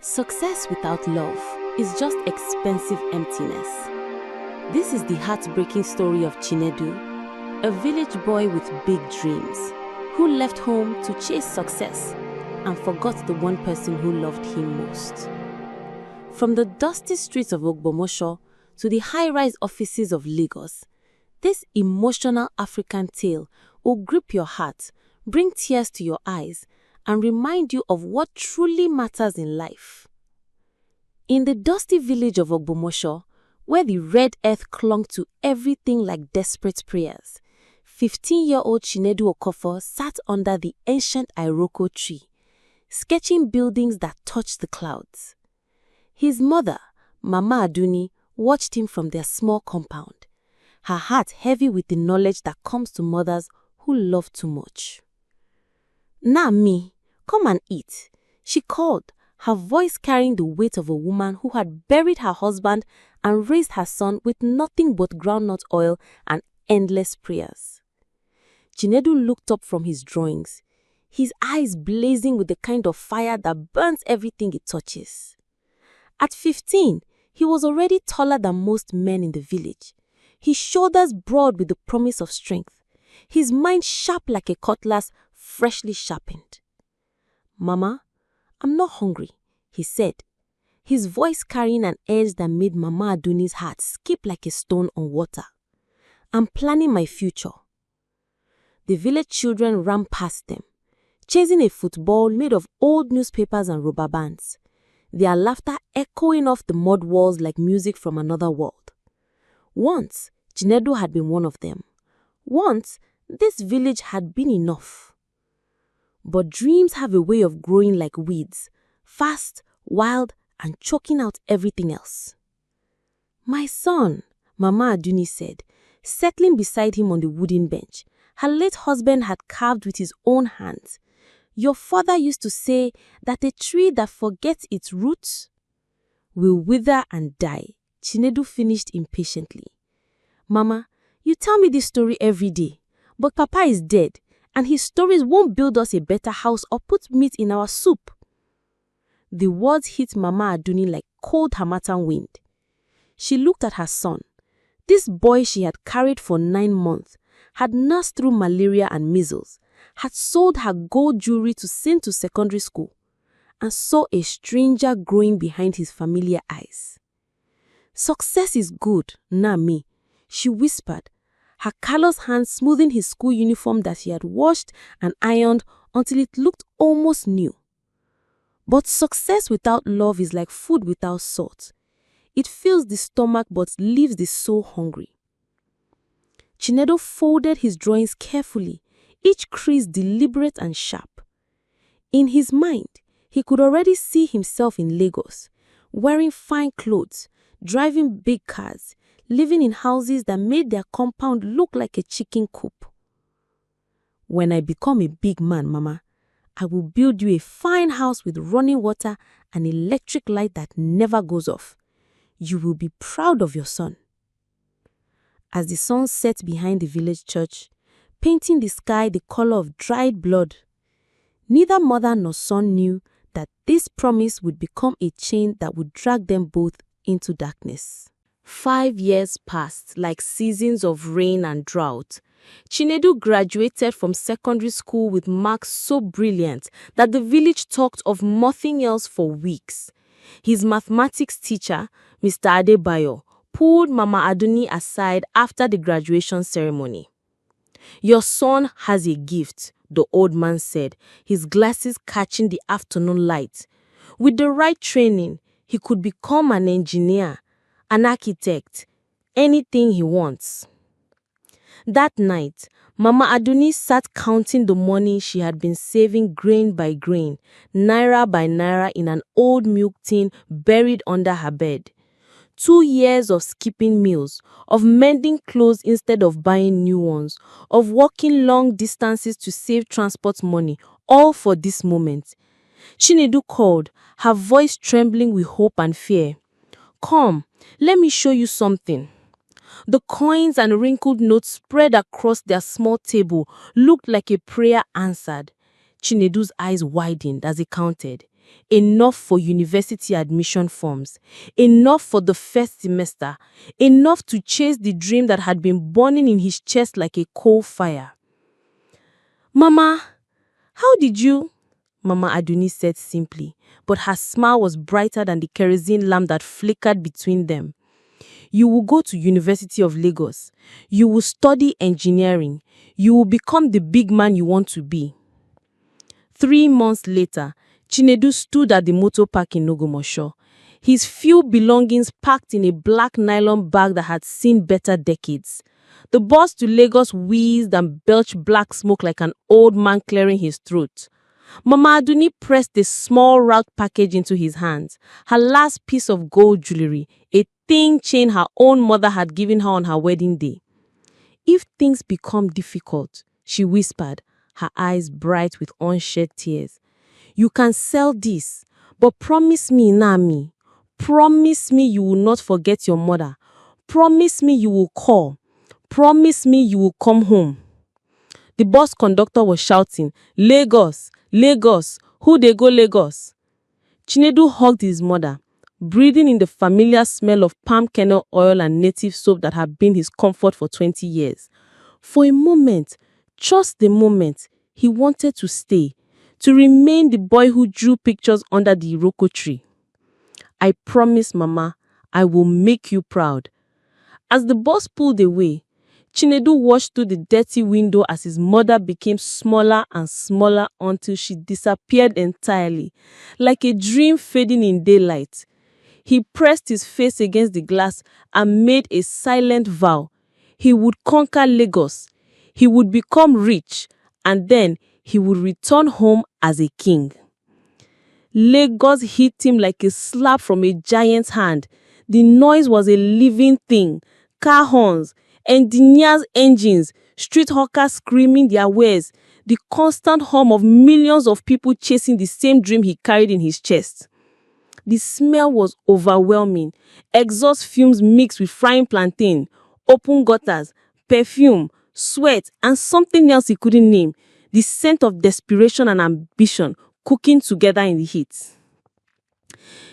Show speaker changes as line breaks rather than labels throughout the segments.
Success without love is just expensive emptiness. This is the heartbreaking story of Chinedu, a village boy with big dreams, who left home to chase success and forgot the one person who loved him most. From the dusty streets of Ogbomosho to the high-rise offices of Lagos, this emotional African tale will grip your heart, bring tears to your eyes, and remind you of what truly matters in life. In the dusty village of Ogbomosho, where the red earth clung to everything like desperate prayers, 15-year-old Chinedu Okofor sat under the ancient Iroko tree, sketching buildings that touched the clouds. His mother, Mama Aduni, watched him from their small compound, her heart heavy with the knowledge that comes to mothers who love too much. "Nami, come and eat," she called, her voice carrying the weight of a woman who had buried her husband and raised her son with nothing but groundnut oil and endless prayers. Chinedu looked up from his drawings, his eyes blazing with the kind of fire that burns everything it touches. At 15, he was already taller than most men in the village, his shoulders broad with the promise of strength, his mind sharp like a cutlass freshly sharpened. "Mama, I'm not hungry," he said, his voice carrying an edge that made Mama Aduni's heart skip like a stone on water. "I'm planning my future." The village children ran past them, chasing a football made of old newspapers and rubber bands, their laughter echoing off the mud walls like music from another world. Once, Chinedu had been one of them. Once, this village had been enough. But dreams have a way of growing like weeds, fast, wild, and choking out everything else. "My son," Mama Aduni said, settling beside him on the wooden bench her late husband had carved with his own hands. "Your father used to say that a tree that forgets its roots will wither and die." Chinedu finished impatiently. "Mama, you tell me this story every day, but Papa is dead, and his stories won't build us a better house or put meat in our soup." The words hit Mama Aduni like cold harmattan wind. She looked at her son, this boy she had carried for 9 months, had nursed through malaria and measles, had sold her gold jewelry to send to secondary school, and saw a stranger growing behind his familiar eyes. "Success is good, Nami," she whispered, her callous hand smoothing his school uniform that he had washed and ironed until it looked almost new. "But success without love is like food without salt. It fills the stomach but leaves the soul hungry." Chinedu folded his drawings carefully, each crease deliberate and sharp. In his mind, he could already see himself in Lagos, wearing fine clothes, driving big cars, living in houses that made their compound look like a chicken coop. "When I become a big man, Mama, I will build you a fine house with running water and electric light that never goes off. You will be proud of your son." As the sun set behind the village church, painting the sky the color of dried blood, neither mother nor son knew that this promise would become a chain that would drag them both into darkness. 5 years passed like seasons of rain and drought. Chinedu graduated from secondary school with marks so brilliant that the village talked of nothing else for weeks. His mathematics teacher, Mr. Adebayo, pulled Mama Aduni aside after the graduation ceremony. "Your son has a gift," the old man said, his glasses catching the afternoon light. "With the right training, he could become an engineer, an architect, anything he wants." That night, Mama Aduni sat counting the money she had been saving grain by grain, naira by naira in an old milk tin buried under her bed. 2 years of skipping meals, of mending clothes instead of buying new ones, of walking long distances to save transport money, all for this moment. Chinedu called, her voice trembling with hope and fear. "Come, let me show you something." The coins and wrinkled notes spread across their small table looked like a prayer answered. Chinedu's eyes widened as he counted. enough for university admission forms, enough for the first semester, enough to chase the dream that had been burning in his chest like a coal fire. "Mama, how did you?" Mama Aduni said simply, but her smile was brighter than the kerosene lamp that flickered between them. "You will go to University of Lagos. You will study engineering. You will become the big man you want to be." 3 months later, Chinedu stood at the motor park in Ogomosho, his few belongings packed in a black nylon bag that had seen better decades. The bus to Lagos wheezed and belched black smoke like an old man clearing his throat. Mama Aduni pressed a small route package into his hands, her last piece of gold jewelry, a thin chain her own mother had given her on her wedding day. "If things become difficult," she whispered, her eyes bright with unshed tears, "you can sell this, but promise me, Nami, promise me you will not forget your mother. Promise me you will call. Promise me you will come home." The bus conductor was shouting, "Lagos, Lagos, who dey go Lagos?" Chinedu hugged his mother, breathing in the familiar smell of palm kernel oil and native soap that had been his comfort for 20 years. For a moment, just the moment, he wanted to stay, to remain the boy who drew pictures under the Iroko tree. "I promise, Mama, I will make you proud." As the bus pulled away, Chinedu watched through the dirty window as his mother became smaller and smaller until she disappeared entirely, like a dream fading in daylight. He pressed his face against the glass and made a silent vow. He would conquer Lagos, he would become rich, and then he would return home as a king. Lagos hit him like a slap from a giant's hand. The noise was a living thing. Car horns, engineers' engines, street hawkers screaming their wares, the constant hum of millions of people chasing the same dream he carried in his chest. The smell was overwhelming. Exhaust fumes mixed with frying plantain, open gutters, perfume, sweat, and something else he couldn't name. The scent of desperation and ambition cooking together in the heat.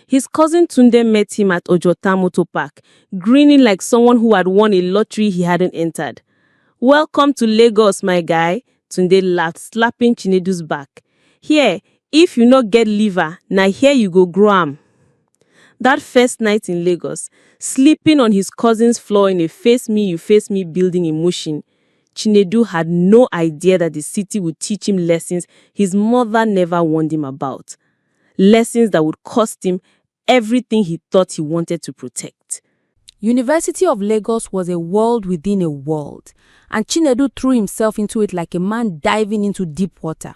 His cousin Tunde met him at Ojota Motor Park, grinning like someone who had won a lottery he hadn't entered. "Welcome to Lagos, my guy," Tunde laughed, slapping Chinedu's back. "Here, if you no get liver, na here you go grow am." That first night in Lagos, sleeping on his cousin's floor in a face me you face me building in Mushin, Chinedu had no idea that the city would teach him lessons his mother never warned him about. Lessons that would cost him everything he thought he wanted to protect. University of Lagos was a world within a world, and Chinedu threw himself into it like a man diving into deep water.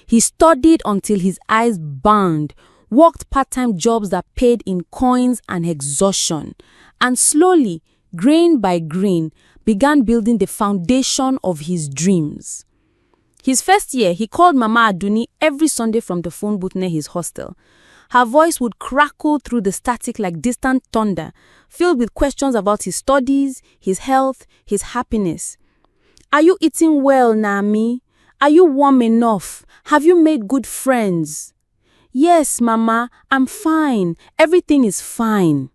He studied until his eyes burned, worked part-time jobs that paid in coins and exhaustion, and slowly, grain by grain, began building the foundation of his dreams. His first year, he called Mama Aduni every Sunday from the phone booth near his hostel. Her voice would crackle through the static like distant thunder, filled with questions about his studies, his health, his happiness. "Are you eating well, Nami? Are you warm enough? Have you made good friends?" "Yes, Mama, I'm fine. Everything is fine."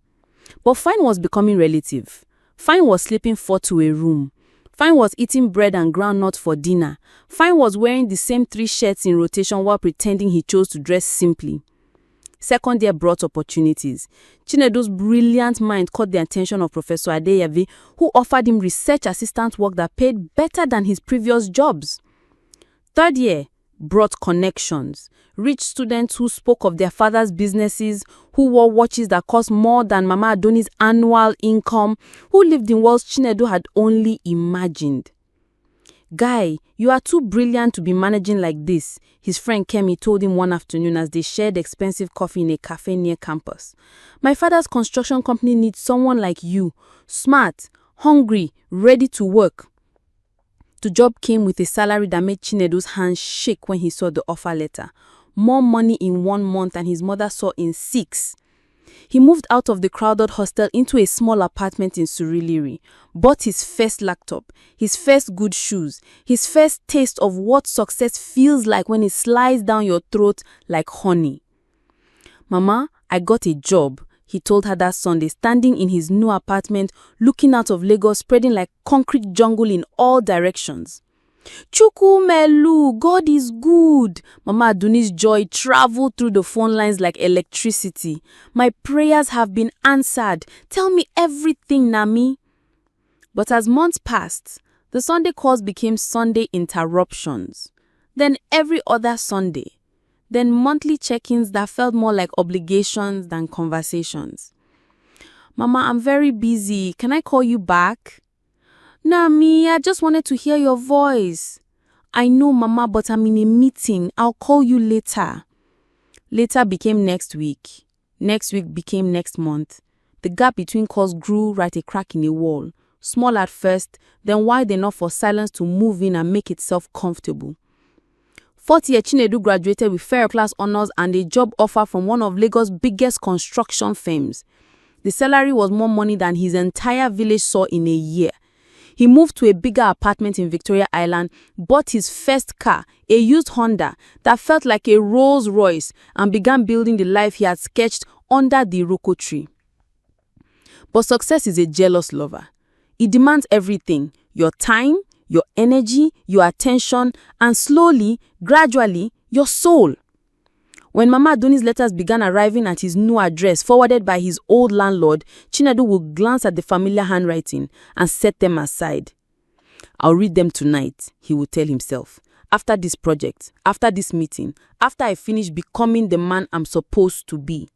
But fine was becoming relative. Fine was sleeping 4 to a room. Fine was eating bread and groundnut for dinner. Fine was wearing the same 3 shirts in rotation while pretending he chose to dress simply. Second year brought opportunities. Chinedu's brilliant mind caught the attention of Professor Adeyavi, who offered him research assistant work that paid better than his previous jobs. Third year brought connections. Rich students who spoke of their father's businesses, who wore watches that cost more than Mama Adoni's annual income, who lived in worlds Chinedu had only imagined. "Guy, you are too brilliant to be managing like this," his friend Kemi told him one afternoon as they shared expensive coffee in a cafe near campus. "My father's construction company needs someone like you, smart, hungry, ready to work." The job came with a salary that made Chinedu's hands shake when he saw the offer letter. More money in 1 month than his mother saw in 6. He moved out of the crowded hostel into a small apartment in Surulere, bought his first laptop, his first good shoes, his first taste of what success feels like when it slides down your throat like honey.
"Mama, I got a job," he told her that Sunday, standing in his new apartment, looking out of Lagos, spreading like concrete jungle in all directions. "Chukwumelu, God is good." Mama Aduni's joy traveled through the phone lines like electricity. "My prayers have been answered. Tell me everything, Nami." But as months passed, the Sunday calls became Sunday interruptions. Then every other Sunday. Then monthly check-ins that felt more like obligations than conversations. "Mama, I'm very busy. Can I call you back?" "Nami, I just wanted to hear your voice." "I know, Mama, but I'm in a meeting. I'll call you later." Later became next week. Next week became next month. The gap between calls grew like a crack in a wall. Small at first, then wide enough for silence to move in and make itself comfortable. Fourth year, Chinedu graduated with first class honors and a job offer from one of Lagos' biggest construction firms. The salary was more money than his entire village saw in a year. He moved to a bigger apartment in Victoria Island, bought his first car, a used Honda that felt like a Rolls Royce, and began building the life he had sketched under the Iroko tree. But success is a jealous lover. It demands everything: your time, your energy, your attention, and slowly, gradually, your soul. When Mama Aduni's letters began arriving at his new address, forwarded by his old landlord, Chinedu would glance at the familiar handwriting and set them aside. "I'll read them tonight," he would tell himself. "After this project, after this meeting, after I finish becoming the man I'm supposed to be."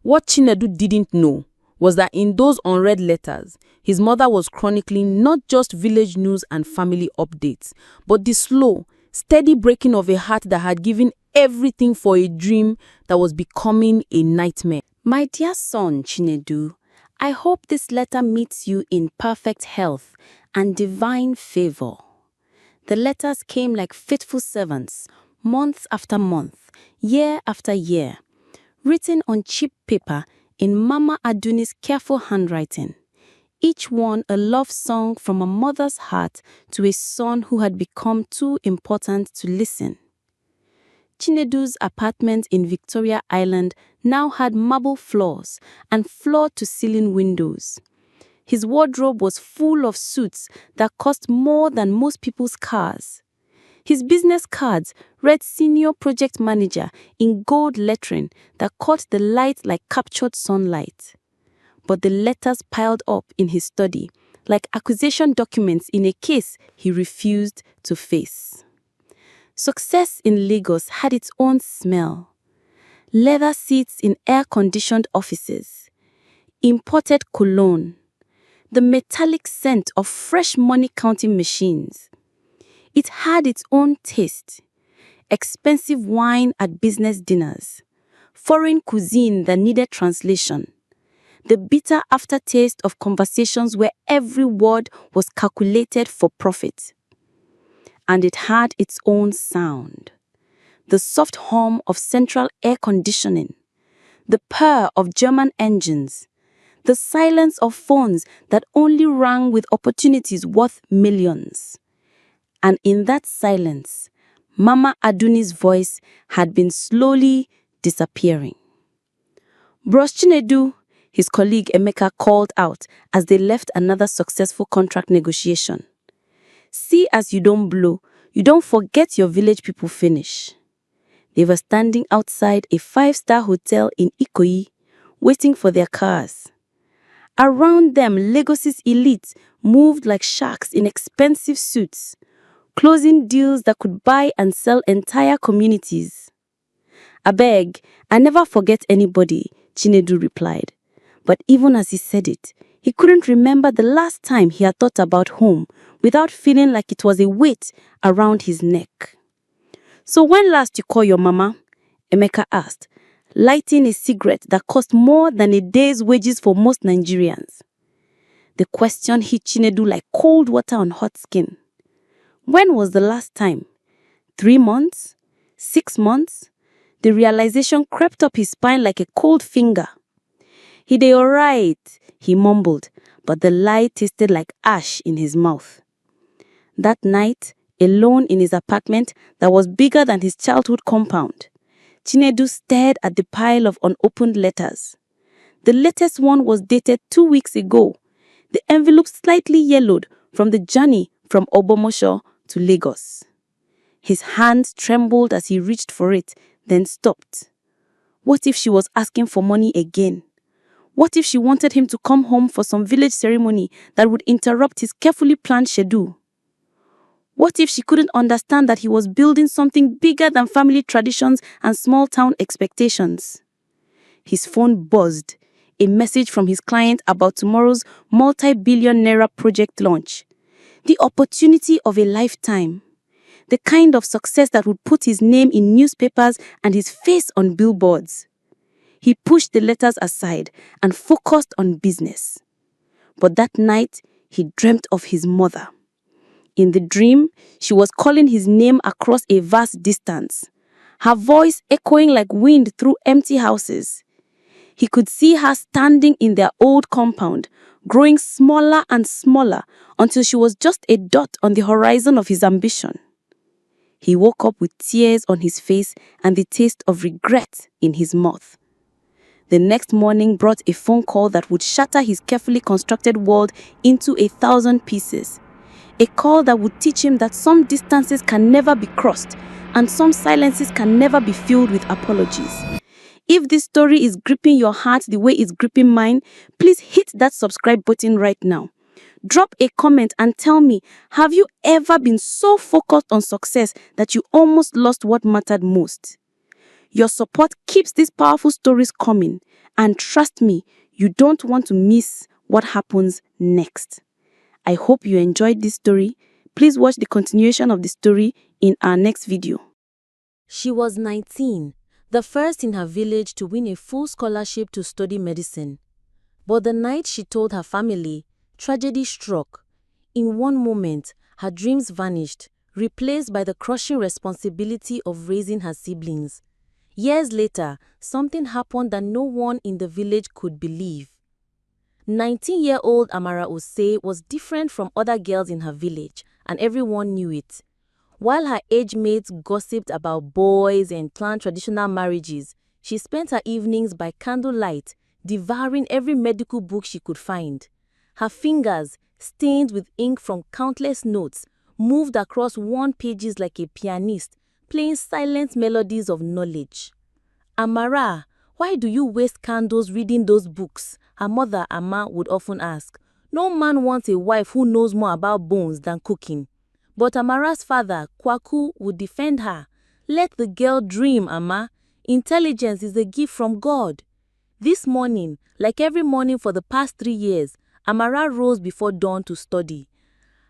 What Chinedu didn't know was that in those unread letters, his mother was chronicling not just village news and family updates, but the slow, steady breaking of a heart that had given everything for a dream that was becoming a nightmare.
"My dear son, Chinedu, I hope this letter meets you in perfect health and divine favor." The letters came like faithful servants, month after month, year after year, written on cheap paper in Mama Aduni's careful handwriting. Each one a love song from a mother's heart to a son who had become too important to listen. Chinedu's apartment in Victoria Island now had marble floors and floor-to-ceiling windows. His wardrobe was full of suits that cost more than most people's cars. His business cards read Senior Project Manager in gold lettering that caught the light like captured sunlight. But the letters piled up in his study like accusation documents in a case he refused to face. Success in Lagos had its own smell. Leather seats in air-conditioned offices, imported cologne, the metallic scent of fresh money-counting machines. It had its own taste: expensive wine at business dinners, foreign cuisine that needed translation, the bitter aftertaste of conversations where every word was calculated for profit. And it had its own sound: the soft hum of central air conditioning, the purr of German engines, the silence of phones that only rang with opportunities worth millions. And in that silence, Mama Aduni's voice had been slowly disappearing. "Bros Chinedu," his colleague Emeka called out as they left another successful contract negotiation. "See as you don't blow, you don't forget your village people finish." They were standing outside a 5-star hotel in Ikoyi, waiting for their cars. Around them, Lagos's elite moved like sharks in expensive suits, closing deals that could buy and sell entire communities. "Abeg, I never forget anybody," Chinedu replied. But even as he said it, he couldn't remember the last time he had thought about home without feeling like it was a weight around his neck. "So when last you call your mama?" Emeka asked, lighting a cigarette that cost more than a day's wages for most Nigerians. The question hit Chinedu like cold water on hot skin. When was the last time? 3 months? 6 months? The realization crept up his spine like a cold finger. "He dey alright," he mumbled, but the lie tasted like ash in his mouth. That night, alone in his apartment that was bigger than his childhood compound,
Chinedu stared at the pile of unopened letters. The latest one was dated 2 weeks ago. The envelope slightly yellowed from the journey from Obomosho to Lagos. His hands trembled as he reached for it, then stopped. What if she was asking for money again? What if she wanted him to come home for some village ceremony that would interrupt his carefully planned schedule? What if she couldn't understand that he was building something bigger than family traditions and small-town expectations? His phone buzzed, a message from his client about tomorrow's multi-billion naira project launch. The opportunity of a lifetime. The kind of success that would put his name in newspapers and his face on billboards. He pushed the letters aside and focused on business. But that night, he dreamt of his mother. In the dream, she was calling his name across a vast distance, her voice echoing like wind through empty houses. He could see her standing in their old compound, growing smaller and smaller until she was just a dot on the horizon of his ambition. He woke up with tears on his face and the taste of regret in his mouth. The next morning brought a phone call that would shatter his carefully constructed world into 1,000 pieces. A call that would teach him that some distances can never be crossed and some silences can never be filled with apologies. If this story is gripping your heart the way it's gripping mine, please hit that subscribe button right now. Drop a comment and tell me, have you ever been so focused on success that you almost lost what mattered most? Your support keeps these powerful stories coming, and trust me, you don't want to miss what happens next. I hope you enjoyed this story. Please watch the continuation of the story in our next video.
She was 19, the first in her village to win a full scholarship to study medicine. But the night she told her family, tragedy struck. In one moment, her dreams vanished, replaced by the crushing responsibility of raising her siblings. Years later, something happened that no one in the village could believe. 19-year-old Amara Osei was different from other girls in her village, and everyone knew it. While her age mates gossiped about boys and planned traditional marriages, she spent her evenings by candlelight, devouring every medical book she could find. Her fingers, stained with ink from countless notes, moved across worn pages like a pianist, playing silent melodies of knowledge. "Amara, why do you waste candles reading those books?" her mother, Amma, would often ask. No man wants a wife who knows more about bones than cooking. But Amara's father, Kwaku, would defend her. "Let the girl dream, Amma. Intelligence is a gift from God." This morning, like every morning for the past 3 years, Amara rose before dawn to study.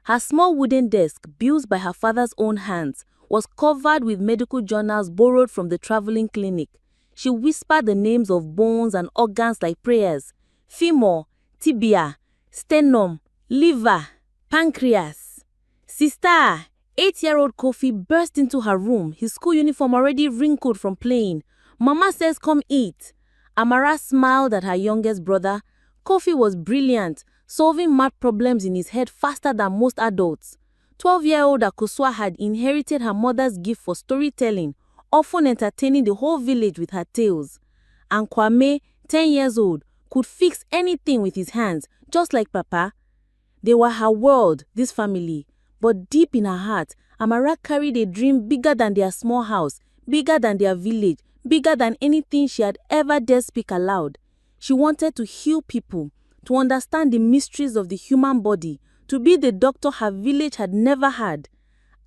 Her small wooden desk, built by her father's own hands, was covered with medical journals borrowed from the traveling clinic. She whispered the names of bones and organs like prayers: femur, tibia, sternum, liver, pancreas. "Sister!" 8-year-old Kofi burst into her room, his school uniform already wrinkled from playing. "Mama says come eat." Amara smiled at her youngest brother. Kofi was brilliant, solving math problems in his head faster than most adults. 12-year-old Akosua had inherited her mother's gift for storytelling, often entertaining the whole village with her tales. And Kwame, 10 years old, could fix anything with his hands, just like Papa. They were her world, this family. But deep in her heart, Amara carried a dream bigger than their small house, bigger than their village, bigger than anything she had ever dared speak aloud. She wanted to heal people, to understand the mysteries of the human body, to be the doctor her village had never had.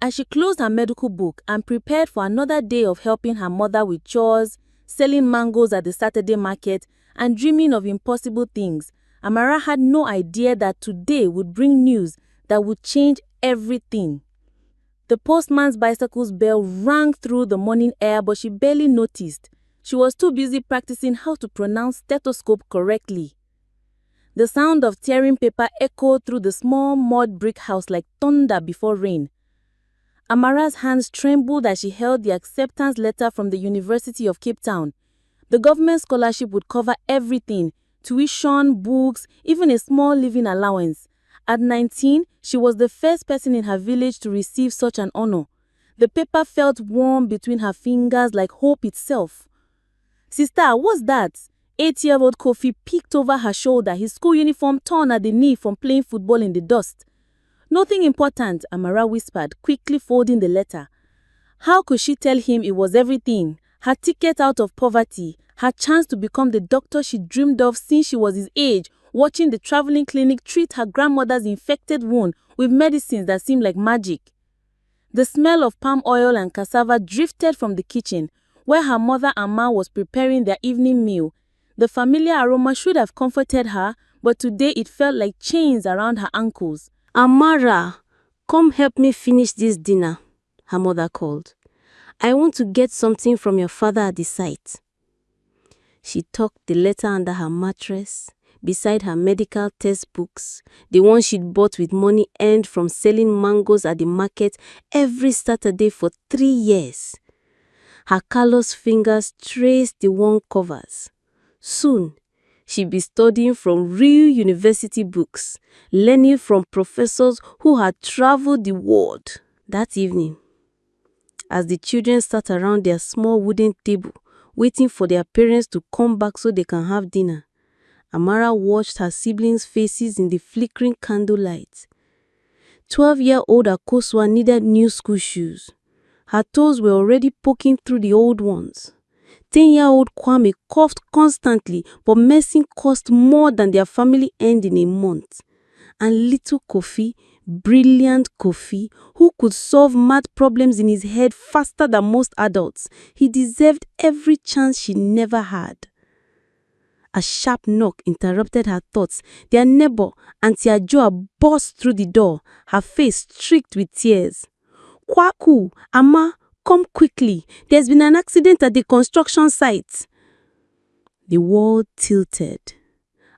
As she closed her medical book and prepared for another day of helping her mother with chores, selling mangoes at the Saturday market, and dreaming of impossible things, Amara had no idea that today would bring news that would change everything. The postman's bicycle's bell rang through the morning air, but she barely noticed. She was too busy practicing how to pronounce stethoscope correctly. The sound of tearing paper echoed through the small mud brick house like thunder before rain. Amara's hands trembled as she held the acceptance letter from the University of Cape Town. The government scholarship would cover everything: tuition, books, even a small living allowance. At 19, she was the first person in her village to receive such an honor.
The paper felt warm between her fingers like hope itself. "Sister, what's that?" 8-year-old Kofi peeked over her shoulder, his school uniform torn at the knee from playing football in the dust. "Nothing important," Amara whispered, quickly folding the letter. How could she tell him it was everything? Her ticket out of poverty, her chance to become the doctor she dreamed of since she was his age, watching the traveling clinic treat her grandmother's infected wound with medicines that seemed like magic. The smell of palm oil and cassava drifted from the kitchen, where her mother Amma was preparing their evening meal. The familiar aroma should have comforted her, but today it felt like chains around her ankles. "Amara, come help me finish this dinner," her mother called. "I want to get something from your father at the site." She tucked the letter under her mattress, beside her medical textbooks, the one she'd bought with money earned from selling mangoes at the market every Saturday for 3 years. Her callous fingers traced the worn covers. Soon, she'd be studying from real university books, learning from professors who had traveled the world. That evening, as the children sat around their small wooden table, waiting for their parents to come back so they can have dinner, Amara watched her siblings' faces in the flickering candlelight. 12-year-old Akosua needed new school shoes. Her toes were already poking through the old ones. 10-year-old Kwame coughed constantly, but medicine cost more than their family earned in a month. And little Kofi, brilliant Kofi, who could solve math problems in his head faster than most adults, he deserved every chance she never had. A sharp knock interrupted her thoughts. Their neighbor, Auntie Ajoa, burst through the door, her face streaked with tears. "Kwaku, Amma, come quickly. There's been an accident at the construction site." The world tilted.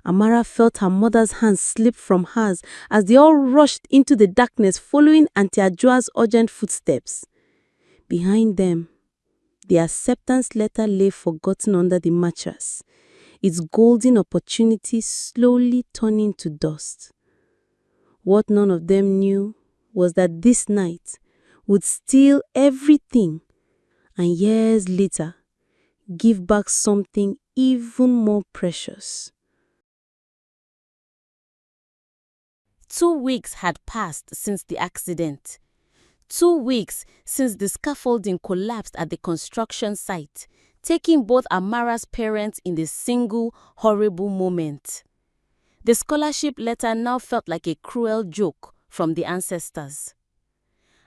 Amara felt her mother's hand slip from hers as they all rushed into the darkness following Auntie Ajoa's urgent footsteps. Behind them, the acceptance letter lay forgotten under the mattress, its golden opportunity slowly turning to dust. What none of them knew was that this night would steal everything and years later give back something even more precious.
2 weeks had passed since the accident. 2 weeks since the scaffolding collapsed at the construction site, taking both Amara's parents in the single, horrible moment. The scholarship letter now felt like a cruel joke from the ancestors.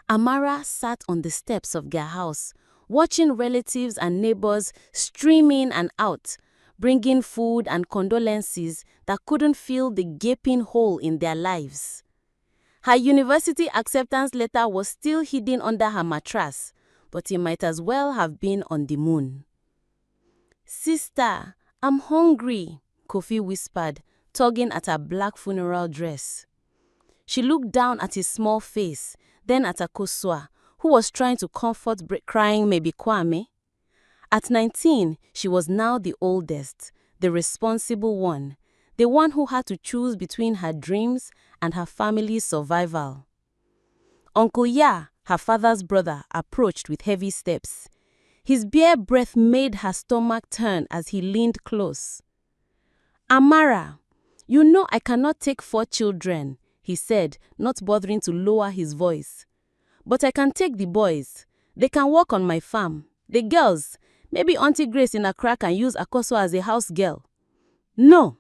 Amara sat on the steps of their house, watching relatives and neighbors stream in and out, bringing food and condolences that couldn't fill the gaping hole in their lives. Her university acceptance letter was still hidden under her mattress, but it might as well have been on the moon. "Sister, I'm hungry," Kofi whispered, tugging at her black funeral dress. She looked down at his small face, then at Akosua, who was trying to comfort crying maybe Kwame. At 19, she was now the oldest, the responsible one, the one who had to choose between her dreams and her family's survival. Uncle Ya, her father's brother, approached with heavy steps. His bare breath made her stomach turn as he leaned close. "Amara, you know I cannot take 4 children," he said, not bothering to lower his voice. "But I can take the boys. They can work on my farm. The girls, maybe Auntie Grace in Accra can use Akosua as a house girl." "No,"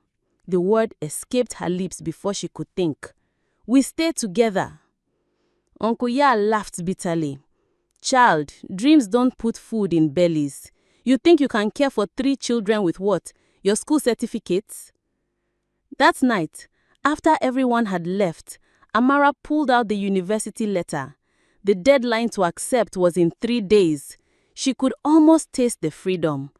the word escaped her lips before she could think. "We stay together." Uncle Ya laughed bitterly. "Child, dreams don't put food in bellies. You think you can care for 3 children with what? Your school certificates?" That night, after everyone had left, Amara pulled out the university letter. The deadline to accept was in 3 days. She could almost taste the freedom.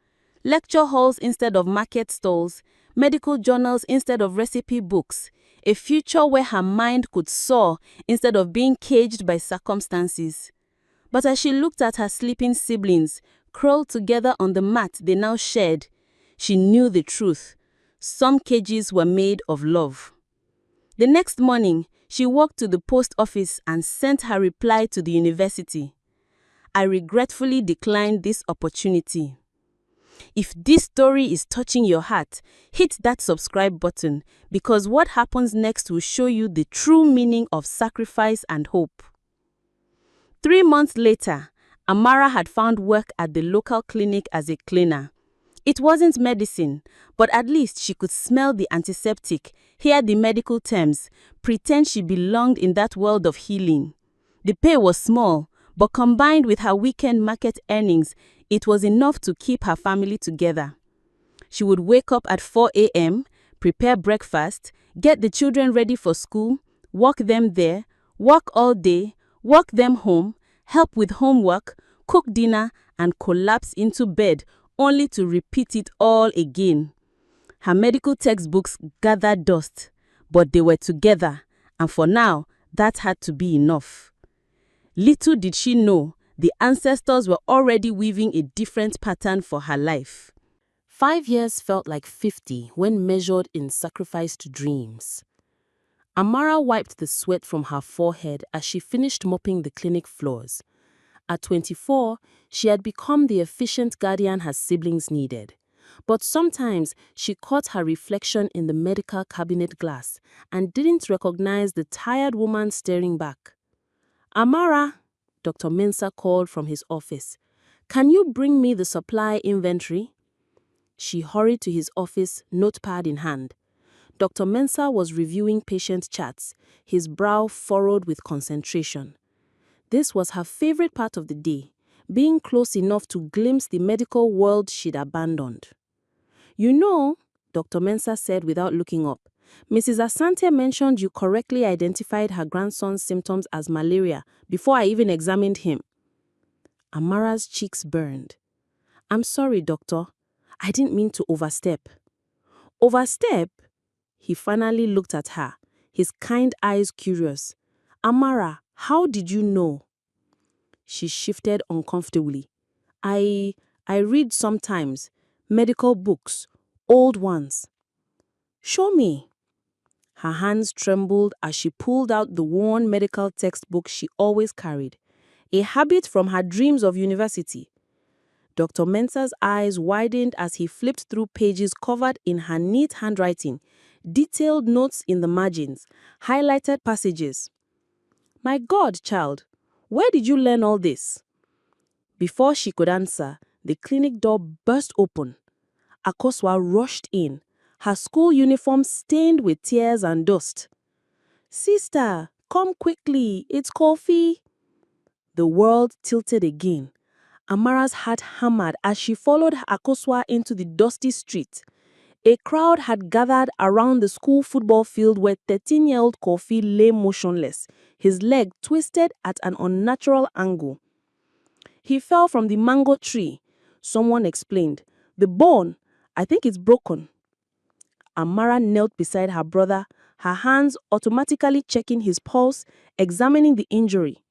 Lecture halls instead of market stalls, medical journals instead of recipe books, a future where her mind could soar instead of being caged by circumstances. But as she looked at her sleeping siblings, curled together on the mat they now shared, she knew the truth. Some cages were made of love. The next morning, she walked to the post office and sent her reply to the university.
I regretfully declined this opportunity. If this story is touching your heart, hit that subscribe button because what happens next will show you the true meaning of sacrifice and hope. 3 months later, Amara had found work at the local clinic as a cleaner. It wasn't medicine, but at least she could smell the antiseptic, hear the medical terms, pretend she belonged in that world of healing. The pay was small, but combined with her weekend market earnings, it was enough to keep her family together. She would wake up at 4 a.m., prepare breakfast, get the children ready for school, walk them there, work all day, walk them home, help with homework, cook dinner, and collapse into bed only to repeat it all again. Her medical textbooks gathered dust, but they were together, and for now, that had to be enough. Little did she know, the ancestors were already weaving a different pattern for her life. 5 years felt like 50 when measured in sacrificed dreams. Amara wiped the sweat from her forehead as she finished mopping the clinic floors. At 24, she had become the efficient guardian her siblings needed. But sometimes she caught her reflection in the medical cabinet glass and didn't recognize the tired woman staring back. "Amara," Dr. Mensah called from his office. "Can you bring me the supply inventory?" She hurried to his office, notepad in hand. Dr. Mensah was reviewing patient charts, his brow furrowed with concentration. This was her favorite part of the day, being close enough to glimpse the medical world she'd abandoned. "You know," Dr. Mensah said without looking up, "Mrs. Asante mentioned you correctly identified her grandson's symptoms as malaria before I even examined him." Amara's cheeks burned. "I'm sorry, doctor. I didn't mean to overstep." "Overstep?" He finally looked at her, his kind eyes curious. "Amara, how did you know?" She shifted uncomfortably. I read sometimes, medical books, old ones." "Show me." Her hands trembled as she pulled out the worn medical textbook she always carried, a habit from her dreams of university. Dr. Mensah's eyes widened as he flipped through pages covered in her neat handwriting, detailed notes in the margins, highlighted passages. "My God, child, where did you learn all this?" Before she could answer, the clinic door burst open. Akosua rushed in, her school uniform stained with tears and dust. "Sister, come quickly, it's coffee." The world tilted again. Amara's heart hammered as she followed Akosua into the dusty street. A crowd had gathered around the school football field where 13-year-old Kofi lay motionless, his leg twisted at an unnatural angle. "He fell from the mango tree," someone explained. "The bone, I think it's broken." Amara knelt beside her brother, her hands automatically checking his pulse, examining the injury.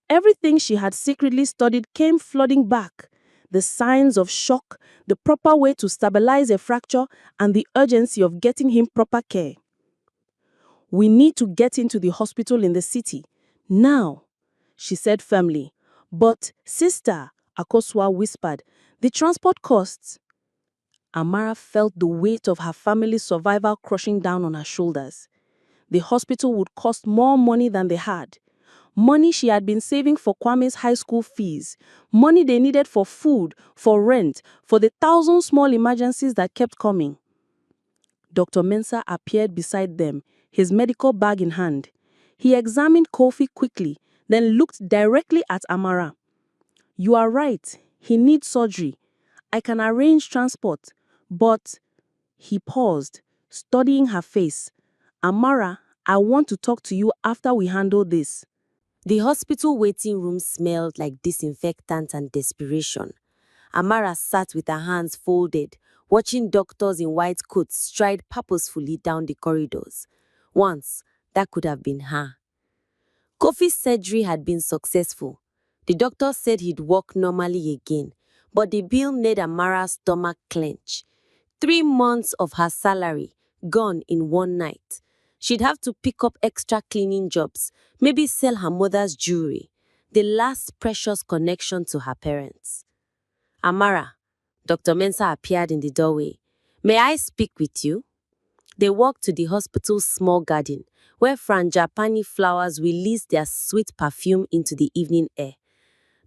Everything she had secretly studied came flooding back. The signs of shock, the proper way to stabilize a fracture, and the urgency of getting him proper care. "We need to get into the hospital in the city. Now," she said firmly. "But, sister," Akosua whispered, "the transport costs." Amara felt the weight of her family's survival crushing down on her shoulders. The hospital would cost more money than they had. Money she had been saving for Kwame's high school fees. Money they needed for food, for rent, for the 1,000 small emergencies that kept coming. Dr. Mensah appeared beside them, his medical bag in hand. He examined Kofi quickly, then looked directly at Amara. "You are right. He needs surgery. I can arrange transport, but..." He paused, studying her face. "Amara, I want to talk to you after we handle this."
The hospital waiting room smelled like disinfectant and desperation. Amara sat with her hands folded, watching doctors in white coats stride purposefully down the corridors. Once, that could have been her. Kofi's surgery had been successful. The doctor said he'd walk normally again, but the bill made Amara's stomach clench. 3 months of her salary gone in one night. She'd have to pick up extra cleaning jobs, maybe sell her mother's jewelry. the last precious connection to her parents. Amara, Dr. Mensah appeared in the doorway. May I speak with you? They walked to the hospital's small garden, where frangipani flowers released their sweet perfume into the evening air.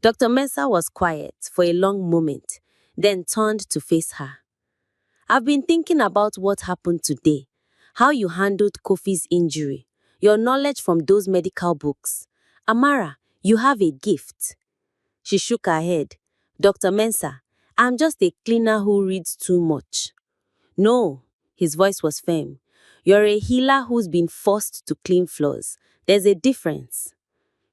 Dr. Mensah was quiet for a long moment, then turned to face her. I've been thinking about what happened today, how you handled Kofi's injury, your knowledge from those medical books. Amara, you have a gift. She shook her head. Dr. Mensah, I'm just a cleaner who reads too much. No, his voice was firm. You're a healer who's been forced to clean floors. There's a difference.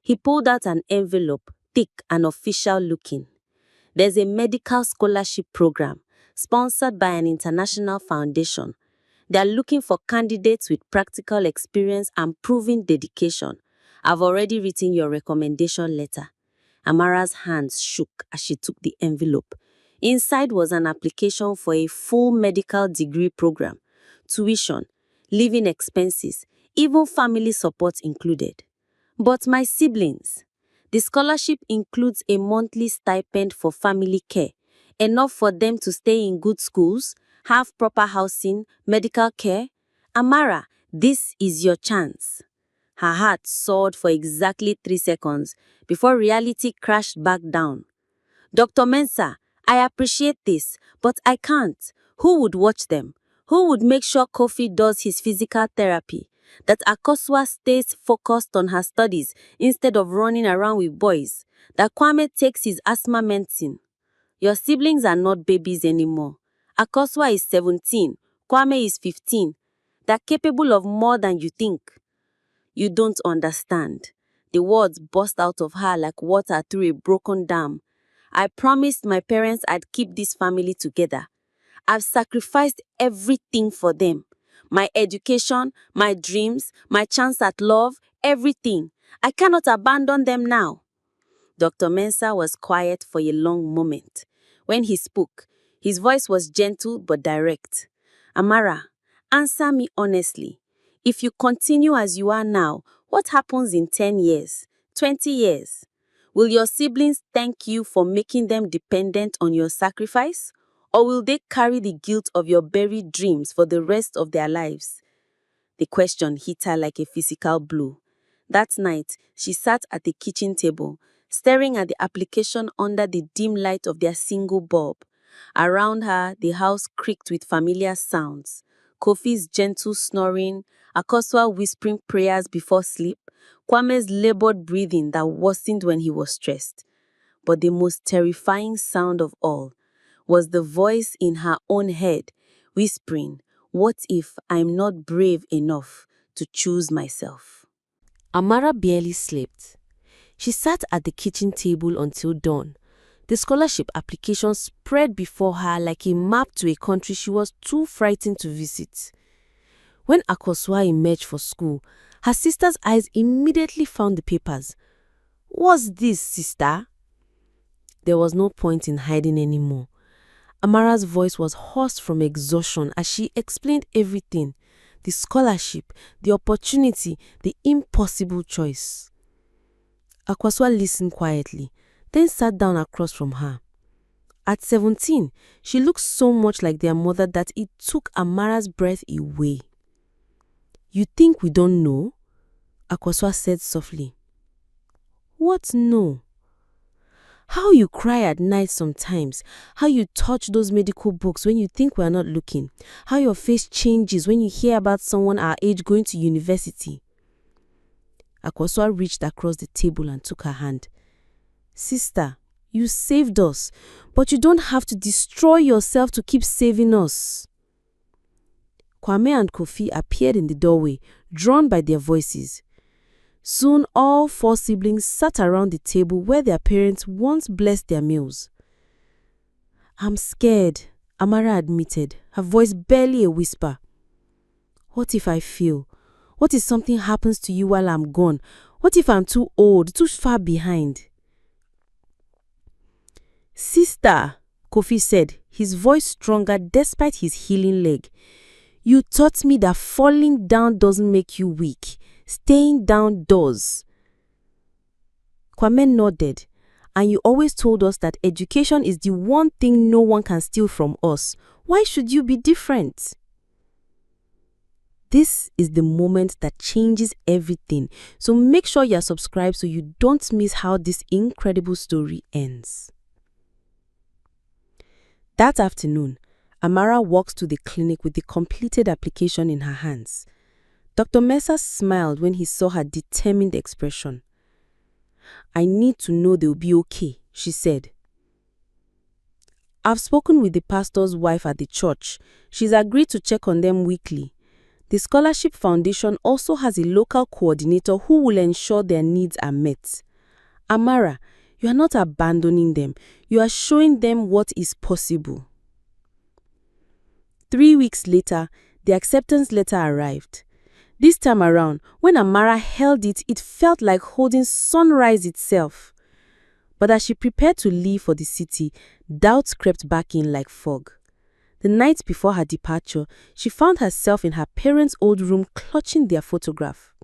He pulled out an envelope, thick and official looking. There's a medical scholarship program sponsored by an international foundation. They're looking for candidates with practical experience and proven dedication. I've already written your recommendation letter. Amara's hands shook as she took the envelope. Inside was an application for a full medical degree program, tuition, living expenses, even family support included. But my siblings, the scholarship includes a monthly stipend for family care, enough for them to stay in good schools, have proper housing, medical care. Amara, this is your chance. Her heart soared for exactly 3 seconds before reality crashed back down. Dr. Mensah, I appreciate this, but I can't. Who would watch them? Who would make sure Kofi does his physical therapy? That Akosua stays focused on her studies instead of running around with boys? That Kwame takes his asthma medicine? Your siblings are not babies anymore. Akosua is 17, Kwame is 15. They're capable of more than you think. You don't understand. The words burst out of her like water through a broken dam. I promised my parents I'd keep this family together. I've sacrificed everything for them. My education, my dreams, my chance at love, everything. I cannot abandon them now. Dr. Mensah was quiet for a long moment. When he spoke, his voice was gentle but direct. Amara, answer me honestly. If you continue as you are now, what happens in 10 years, 20 years? Will your siblings thank you for making them dependent on your sacrifice? Or will they carry the guilt of your buried dreams for the rest of their lives? The question hit her like a physical blow. That night, she sat at the kitchen table, staring at the application under the dim light of their single bulb. Around her, the house creaked with familiar sounds. Kofi's gentle snoring, Akosua whispering prayers before sleep, Kwame's labored breathing that worsened when he was stressed. But the most terrifying sound of all was the voice in her own head, whispering, "What if I'm not brave enough to choose myself?" Amara barely slept. She sat at the kitchen table until dawn. The scholarship application spread before her like a map to a country she was too frightened to visit. When Akosua emerged for school, her sister's eyes immediately found the papers. "What's this, sister?" There was no point in hiding anymore. Amara's voice was hoarse from exhaustion as she explained everything: the scholarship, the opportunity, the impossible choice. Akosua listened quietly, then sat down across from her. At 17, she looked so much like their mother that it took Amara's breath away. "You think we don't know?" Akosua said softly. "What no?" "How you cry at night sometimes, how you touch those medical books when you think we're not looking, how your face changes when you hear about someone our age going to university." Akosua reached across the table and took her hand. "Sister, you saved us, but you don't have to destroy yourself to keep saving us." Kwame and Kofi appeared in the doorway, drawn by their voices. Soon all 4 siblings sat around the table where their parents once blessed their meals. "I'm scared," Amara admitted, her voice barely a whisper. "What if I fail? What if something happens to you while I'm gone? What if I'm too old, too far behind?" "Sister," Kofi said, his voice stronger despite his healing leg, "you taught me that falling down doesn't make you weak. Staying down does."
Kwame nodded. And you always told us that education is the one thing no one can steal from us. Why should you be different? This is the moment that changes everything. So make sure you're subscribed so you don't miss how this incredible story ends. That afternoon, Amara walks to the clinic with the completed application in her hands. Dr. Mensah smiled when he saw her determined expression. I need to know they'll be okay, she said. I've spoken with the pastor's wife at the church. She's agreed to check on them weekly. The Scholarship Foundation also has a local coordinator who will ensure their needs are met. Amara, you are not abandoning them. You are showing them what is possible. 3 weeks later, the acceptance letter arrived. This time around, when Amara held it, it felt like holding sunrise itself. But as she prepared to leave for the city, doubts crept back in like fog. The night before her departure, she found herself in her parents' old room clutching their photograph.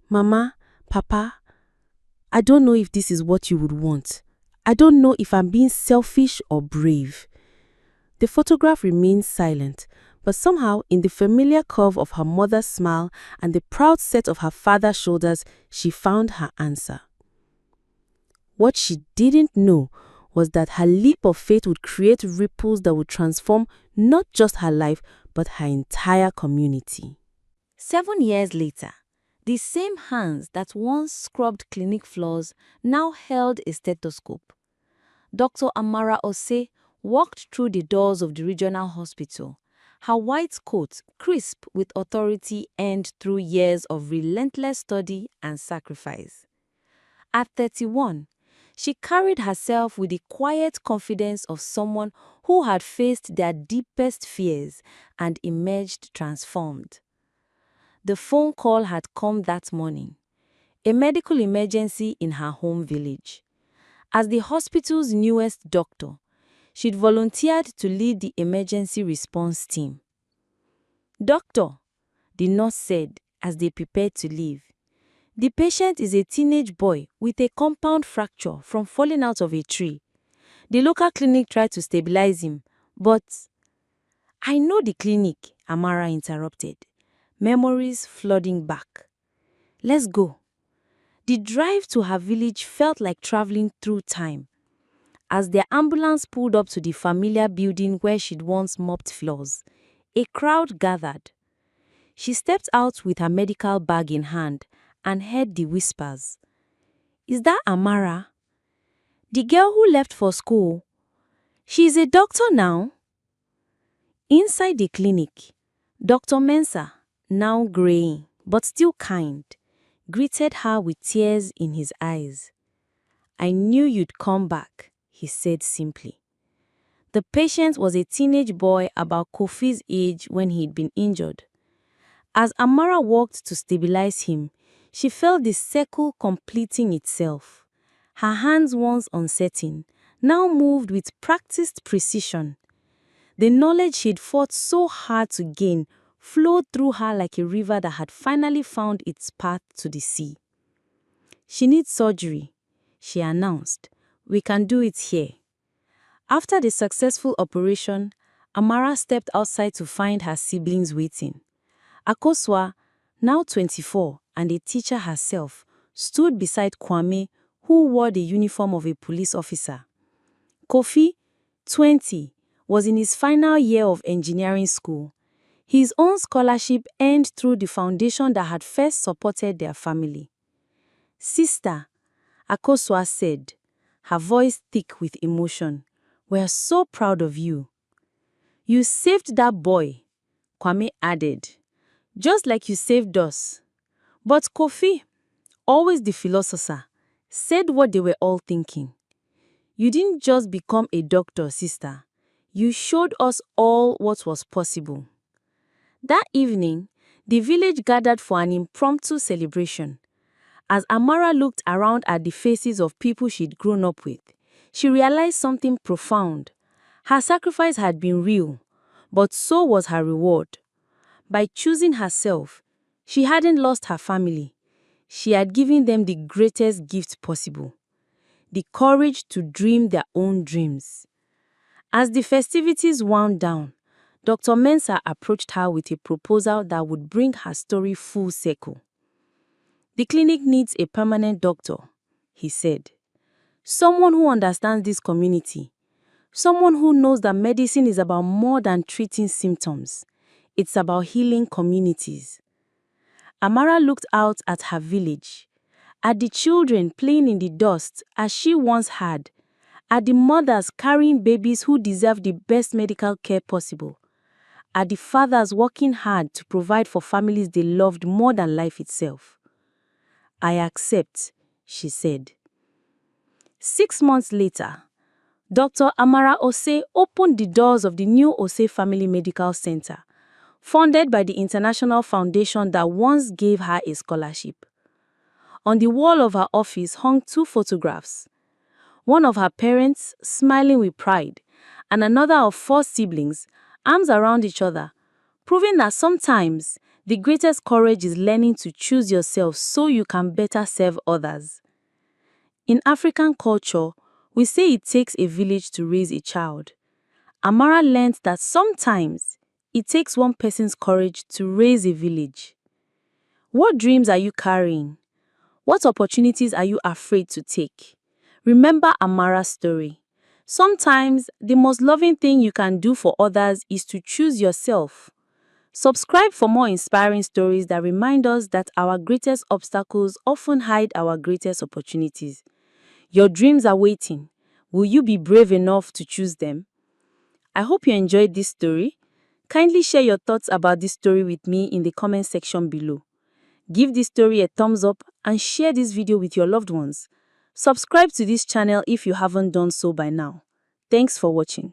Mama, Papa, I don't know if this is what you would want. I don't know if I'm being selfish or brave. The photograph remained silent, but somehow in the familiar curve of her mother's smile and the proud set of her father's shoulders, she found her answer. What she didn't know was that her leap of faith would create ripples that would transform not just her life, but her entire community.
7 years later, the same hands that once scrubbed clinic floors now held a stethoscope. Dr. Amara Ose walked through the doors of the regional hospital, her white coat crisp with authority earned through years of relentless study and sacrifice. At 31, she carried herself with the quiet confidence of someone who had faced their deepest fears and emerged transformed. The phone call had come that morning, a medical emergency in her home village. As the hospital's newest doctor, she'd volunteered to lead the emergency response team. Doctor, the nurse said as they prepared to leave, the patient is a teenage boy with a compound fracture from falling out of a tree. The local clinic tried to stabilize him, but... I know the clinic, Amara interrupted, memories flooding back. Let's go. The drive to her village felt like traveling through time. As their ambulance pulled up to the familiar building where she'd once mopped floors, a crowd gathered. She stepped out with her medical bag in hand and heard the whispers. Is that Amara? The girl who left for school? She's a doctor now. Inside the clinic, Dr. Mensah, now graying but still kind, greeted her with tears in his eyes. I knew you'd come back, he said simply. The patient was a teenage boy about Kofi's age when he'd been injured. As Amara walked to stabilize him, she felt the circle completing itself. Her hands, once uncertain, now moved with practiced precision. The knowledge she'd fought so hard to gain flowed through her like a river that had finally found its path to the sea. She needs surgery, she announced. We can do it here. After the successful operation, Amara stepped outside to find her siblings waiting. Akosua, now 24 and a teacher herself, stood beside Kwame, who wore the uniform of a police officer. Kofi, 20, was in his final year of engineering school. His own scholarship earned through the foundation that had first supported their family. Sister, Akosua said, her voice thick with emotion, we're so proud of you. You saved that boy, Kwame added, just like you saved us. But Kofi, always the philosopher, said what they were all thinking. You didn't just become a doctor, sister. You showed us all what was possible. That evening, the village gathered for an impromptu celebration. As Amara looked around at the faces of people she'd grown up with, she realized something profound. Her sacrifice had been real, but so was her reward. By choosing herself, she hadn't lost her family.
She had given them the greatest gift possible: the courage to dream their own dreams. As the festivities wound down, Dr. Mensah approached her with a proposal that would bring her story full circle. "The clinic needs a permanent doctor," he said. "Someone who understands this community. Someone who knows that medicine is about more than treating symptoms. It's about healing communities." Amara looked out at her village, at the children playing in the dust as she once had, at the mothers carrying babies who deserve the best medical care possible, at the fathers working hard to provide for families they loved more than life itself. "I accept," she said. 6 months later, Dr. Amara Osei opened the doors of the new Osei Family Medical Center, funded by the international foundation that once gave her a scholarship. On the wall of her office hung 2 photographs: one of her parents, smiling with pride, and another of 4 siblings, arms around each other, proving that sometimes the greatest courage is learning to choose yourself so you can better serve others. In African culture, we say it takes a village to raise a child. Amara learned that sometimes it takes one person's courage to raise a village. What dreams are you carrying? What opportunities are you afraid to take? Remember Amara's story. Sometimes the most loving thing you can do for others is to choose yourself. Subscribe for more inspiring stories that remind us that our greatest obstacles often hide our greatest opportunities. Your dreams are waiting. Will you be brave enough to choose them? I hope you enjoyed this story. Kindly share your thoughts about this story with me in the comment section below. Give this story a thumbs up and share this video with your loved ones. Subscribe to this channel if you haven't done so by now. Thanks for watching.